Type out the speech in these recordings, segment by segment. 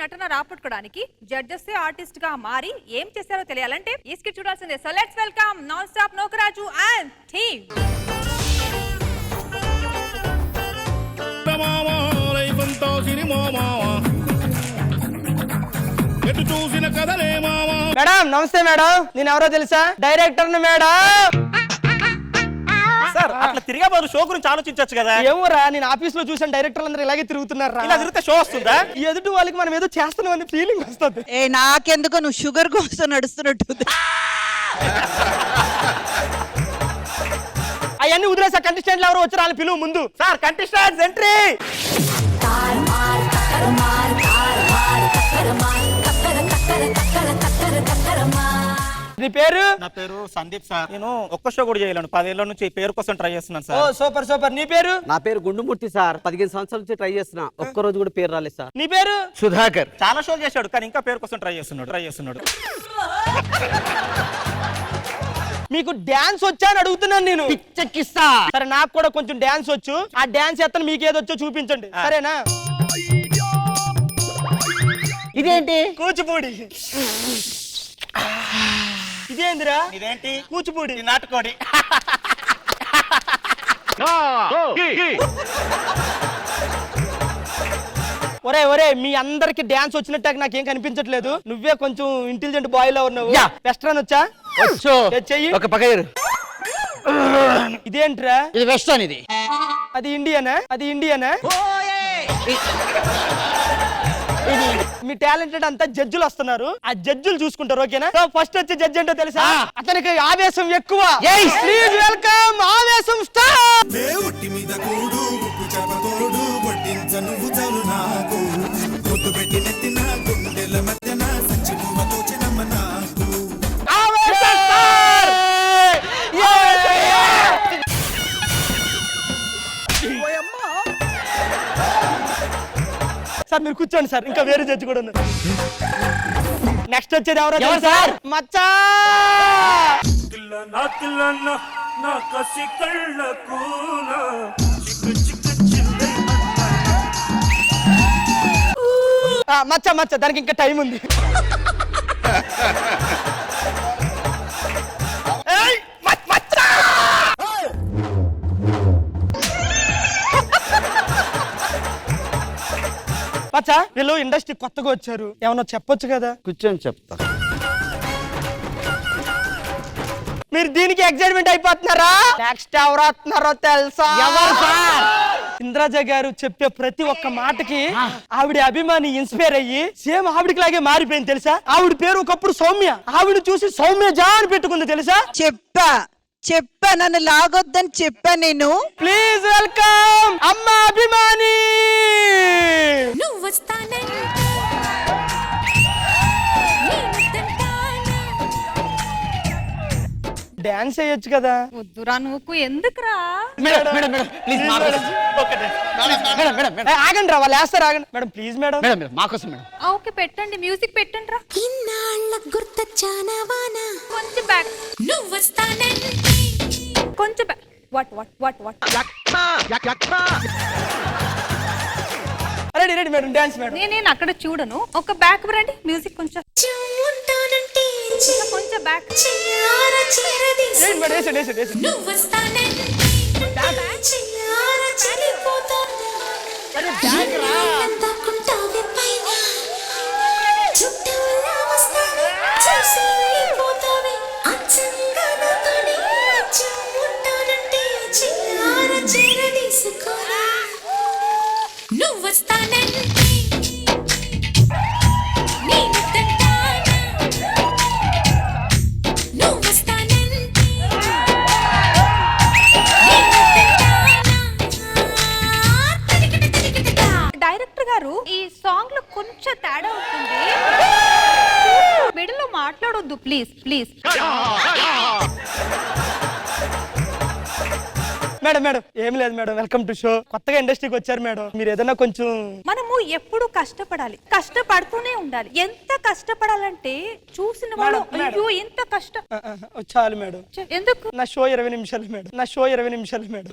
నటన రాపట్టుకోవడానికి judges artist గా మారి ఏం చేశారో తెలియాలంటే ఈ స్కిట్ చూడాల్సిందే. So let's welcome non stop Nokaraju and team. Madam నమస్తే మేడం, నేను ఎవరో తెలుసా? Director madam. సార్ అట్లా తిరిగా బదులు షో గురించి ఆలోచించవచ్చు కదా. ఏమోరా, నేను ఆఫీస్ లో చూసాను డైరెక్టర్లు అందరూ ఇలాగే తిరుగుతున్నారు. ఇలా తిరిగితే షో వస్తుందా? ఎదుటి వాళ్ళకి మనం ఏదో చేస్తున్నాం అనే ఫీలింగ్ వస్తుంది. ఏ నాకెందుకు, నువ్వు షుగర్ కోసం నడుస్తున్నట్టు. అవన్నీ వదిలేసా, కంటెస్టెంట్లు ఎవరు వచ్చారు వాళ్ళ పిలువు ముందు. Sir contestants entry. నీ పేరు? నా పేరు సందీప్ సార్. నేను ఒక్క షో కూడా చేయలేను, 10 ఏళ్ల నుంచి పేరు కోసం ట్రై చేస్తున్నాను ఓ సార్. Super super. నీ పేరు? నా పేరు గుండుమూర్తి సార్. 15 సంవత్సరాల నుంచి ట్రై చేస్తున్నా, ఒక్క రోజు కూడా పేరు రాలేదు సార్. నీ పేరు? సుధాకర్. చాలా షో చేశాడు కానీ ఇంకా పేరు కోసం ట్రై చేస్తున్నాడు. మీకు డాన్స్ వచ్చా అని అడుగుతున్నాను నేను. పిచ్చెక్కిస్తా. సరే నాకు కూడా కొంచెం డాన్స్ వచ్చు, ఆ డాన్స్ ఎత్తను మీకు ఏదొచ్చో చూపించండి సరేనా? ఇదేంటి? కూచిపూడి. ఇదేందిరా? ఇదేంటి? కూచిపూడి. నాటుకోడి. ఒరే ఒరే, మీ అందరికి డాన్స్ వచ్చినట్టు నాకేం కనిపించట్లేదు. నువ్వే కొంచెం ఇంటెలిజెంట్ బాయ్ లో ఉన్నావు. యా. వెస్ట్రన్ వచ్చా? వచ్చు. చెయ్యి. ఒక పగైరు. ఇదేంట్రా? ఇది వెస్టర్న్. ఇది అది ఇండియనా? అది ఇండియనా? మీ టాలెంటెడ్ అంతా జడ్జిలు వస్తున్నారు, ఆ జడ్జిలు చూసుకుంటారు. ఓకేనా? ఫస్ట్ వచ్చే జడ్జి ఏంటో తెలుసా? అతనికి ఆవేశం ఎక్కువ. ప్లీజ్ వెల్కమ్ ఆవేశం స్టార్. దేవుటి మీద కూడు ఉప్పు చేపతోడు వడ్డించను భుజాలు నాకు పొద్దు పెట్టి నెత్తిన గుండెల మధ్యన సంచి పువ్వతో చిన్నమ్మ నాకు ఆవేశం స్టార్. సార్ మీరు కూర్చోండి సార్, ఇంకా వేరే జడ్జి కూడా ఉన్నారు. నెక్స్ట్ వచ్చేది ఎవరో తెలుసా? మచ్చా. మచ్చా మచ్చా, దానికి ఇంకా టైం ఉంది. మచ్చా, వీళ్ళు ఇండస్ట్రీ కొత్తగా వచ్చారు, ఏమన్నా చెప్పొచ్చు కదా? కూర్చొని చెప్తా. మీరు దీనికి ఎగ్జైట్మెంట్ అయిపోతున్నారా? నెక్స్ట్ ఎవరు వస్తున్నారో తెలుసా? ఇంద్రాజ గారు చెప్పే ప్రతి ఒక్క మాటకి ఆవిడ అభిమాని ఇన్స్పైర్ అయ్యి సేమ్ ఆవిడకి లాగే మారిపోయింది తెలుసా? ఆవిడ పేరు ఒకప్పుడు సౌమ్య, ఆవిడ చూసి సౌమ్య జా అని పెట్టుకుంది తెలుసా? చెప్పా నన్ను లాగొద్దని చెప్పా నేను. ప్లీజ్ వెల్కమ్ అమ్మ అభిమాని. డాన్స్ చేయొచ్చు కదా? వద్దురా నువ్వు, ఎందుకురా? ఆగండి రా, వాళ్ళు వేస్తారు. ఆగండి మేడం, ప్లీజ్ మేడం. మాకోసం మేడం. ఓకే పెట్టండి, మ్యూజిక్ పెట్టండి రా. కొంచెం బ్యాక్, కొంచెం back. What ready ready madam, dance madam. నేను అక్కడ చూడను, ఒక బ్యాక్ రండి. మ్యూజిక్ కొంచెం కొంచెం బ్యాక్. మేడం వేసండి వేసండి వేసండి. డైరెక్టర్ గారు, ఈ సాంగ్ లో కొంచెం తేడా అవుతుంది, మిడిల్ లో మాట్లాడొద్దు ప్లీజ్ ప్లీజ్. మేడం మేడం ఏం లేదు మేడం, వెల్కమ్ టు షో. కొత్తగా ఇండస్ట్రీకి వచ్చారు మేడం, మీరు ఏదైనా కొంచెం. మనము ఎప్పుడు కష్టపడాలి, కష్టపడుతూనే ఉండాలి. ఎంత కష్టపడాలంటే చూసిన వాళ్ళు అయ్యో ఎంత కష్టం. చాలు మేడం. ఎందుకు? నా షో 20 నిమిషాలు మేడం, నా షో 20 నిమిషాలు మేడం.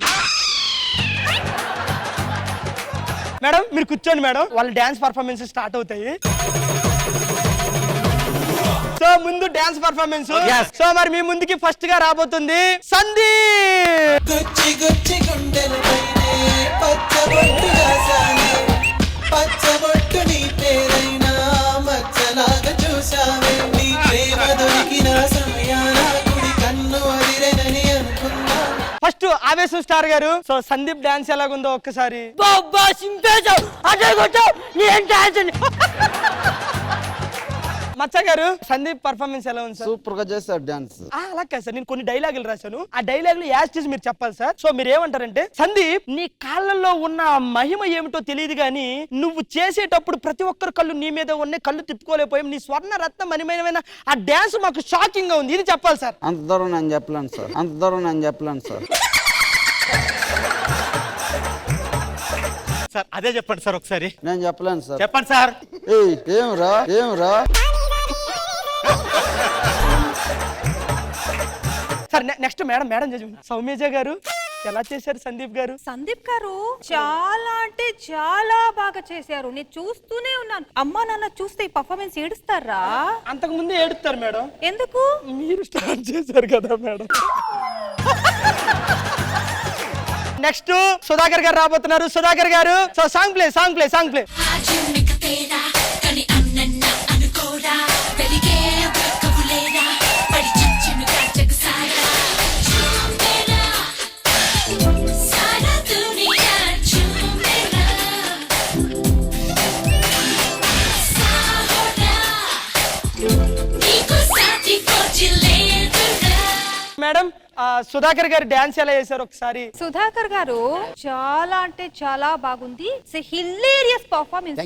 మేడం మీరు కూర్చోండి మేడం, వాళ్ళ డాన్స్ పర్ఫార్మెన్స్ స్టార్ట్ అవుతాయి. సో ముందు డాన్స్ పర్ఫార్మెన్స్. సో మరి మీ ముందుకి ఫస్ట్ గా రాబోతుంది సందీప్. గుచ్చి గుచ్చి గుండెలపైనే పచ్చబొట్టు రాసానే, పచ్చబొట్టు నీ పేరైనా మచ్చలాగా చూసావే, నీ ప్రేమ దొరికిన సమయాన కుడి కన్ను అదిరెనని అనుకున్నా. ఫస్ట్ ఆవేశం స్టార్ గారు. సో సందీప్ డాన్స్ ఎలాగుందో ఒక్కసారి. మచ్చ గారు సందీప్ పర్ఫార్మెన్స్ ఎలా ఉంది సార్? సూపర్ గా చేశారు డాన్స్. అలా కాదు సార్, నేను కొన్ని డైలాగులు రాశాను, ఆ డైలాగులు యాస్టిస్ మీరు చెప్పాలి సార్. సో మీరు ఏమంటారంటే, సందీప్ నీ కాళ్ళల్లో ఉన్న మహిమ ఏమిటో తెలియదు కానీ నువ్వు చేసేటప్పుడు ప్రతి ఒక్కరు కళ్ళు నీ మీద ఉన్నాయి, కళ్ళు తిప్పుకోలేకపోయాం, నీ స్వర్ణ రత్న మణిమయమైన ఆ డాన్స్ మాకు షాకింగ్ గా ఉంది, ఇది చెప్పాలి సార్. అంత దూరం నేను చెప్పలేను సార్, అంత దూరం నేను చెప్పలేను సార్. సార్ అదే చెప్పండి సార్ ఒకసారి. నేను చెప్పలేను సార్. చెప్పండి సార్. ఏయ్ ఏమిరా ఏమిరా. సార్ నెక్స్ట్ మేడం సౌమ్యజ గారు ఎలా చేశారు సందీప్ గారు? సందీప్ గారు చాలా అంటే చాలా బాగా చేశారు. నేను చూస్తూనే ఉన్నాను. అమ్మా నాన్న చూస్తే ఈ పర్ఫార్మెన్స్ ఏడుస్తారా? అంతకు ముందే ఏడుస్తారు మేడం. ఎందుకు? మీరు స్టార్ట్ చేశారు కదా మేడం. నెక్స్ట్ సుధాకర్ గారు రాబోతున్నారు. సుధాకర్ గారు so song play. Madam Sudhakar గారు డాన్స్ ఎలా చేశారు ఒకసారి? సుధాకర్ గారు చాలా అంటే చాలా బాగుంది. హిలేరియస్ పర్ఫార్మెన్స్,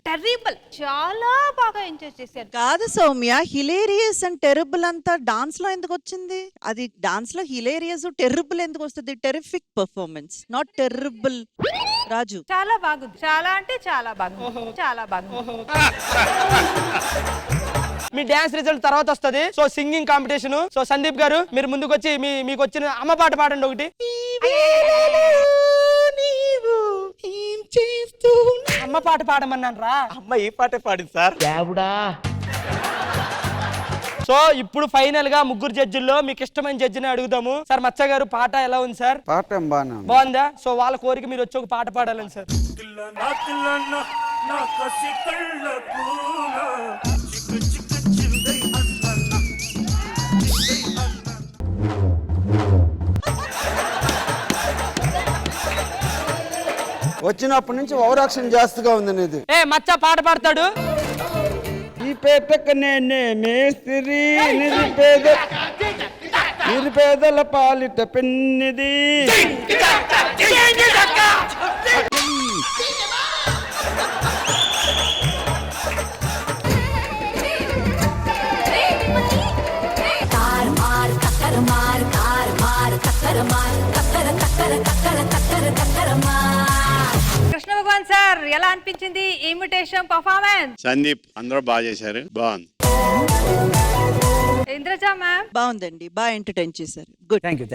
టెర్రిబుల్, చాలా బాగా ఎంజాయ్ చేశారు. కాదు సౌమ్య, హిలేరియస్ అండ్ టెర్రిబుల్ అంతా డాన్స్ లో ఎందుకు వచ్చింది? అది డాన్స్ లో హిలేరియస్ టెర్రిబుల్ ఎందుకు వస్తుంది? Terrific performance, not terrible. Raju చాలా బాగుంది, చాలా అంటే చాలా బాగుంది, చాలా బాగుంది. మీ డాన్స్ రిజల్ట్ తర్వాత వస్తుంది. So singing competition. So Sandeep గారు మీరు ముందుకు వచ్చి మీకు వచ్చిన అమ్మ పాట పాడండి ఒకటి. అమ్మ పాట పాడమన్నాను రా. అమ్మ ఈ పాటే పాడింది సార్. సో ఇప్పుడు ఫైనల్ గా ముగ్గురు జడ్జిల్లో మీకు ఇష్టమైన జడ్జిని అడుగుదాము. సార్ మచ్చ గారు పాట ఎలా ఉంది సార్? పాట ఏం బాగుందా? సో వాళ్ళ కోరిక మీరు వచ్చి ఒక పాట పాడాలని సార్. వచ్చినప్పటి నుంచి ఓవరాక్షన్ జాస్తిగా ఉంది నీది. మచ్చ పాట పాడతాడు. ఈ పేటకు నేనే మేస్త్రి, నిరుపేదల పాలిట పెన్నిది. కృష్ణ భగవాన్ సార్ ఎలా అనిపించింది ఇమిటేషన్ పర్ఫార్మెన్స్? సందీప్ అందరూ బాగా చేశారు, బాగుంది. ఇంద్రజ మ్యామ్ బాగుందండి, బాగా ఎంటర్టైన్ చేశారు. గుడ్. Thank you.